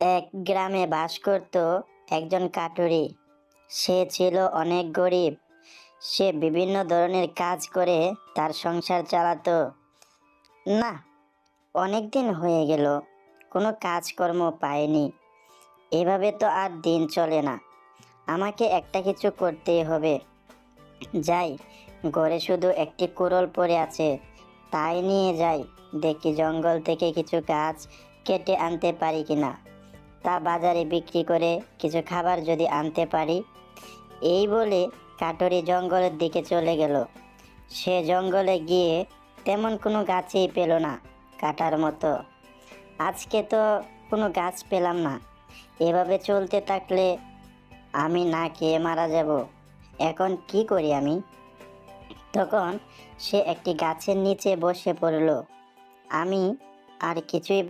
এক গ্রামে বাস করত একজন কাঠুরে। সে ছিল অনেক গরিব। সে বিভিন্ন ধরনের কাজ করে তার সংসার চালাতো। না, অনেক দিন হয়ে গেল, কোনো কাজকর্ম পায়নি। এভাবে তো আর দিন চলে না। আমাকে একটা কিছু করতেই হবে। যাই, ঘরে শুধু একটি কুড়োল পড়ে আছে, তাই নিয়ে যাই। দেখি জঙ্গল থেকে কিছু গাছ কেটে আনতে পারি কিনা। তা বাজারে বিক্রি করে কিছু খাবার যদি আনতে পারি। এই বলে কাঠুরে জঙ্গলের দিকে চলে গেল। সে জঙ্গলে গিয়ে তেমন কোনো গাছই পেল না কাটার মতো। আজকে তো কোনো গাছ পেলাম না। এভাবে চলতে থাকলে আমি না খেয়ে মারা যাব। এখন কি করি আমি? তখন সে একটি গাছের নিচে বসে পড়ল। আমি আর কিছুই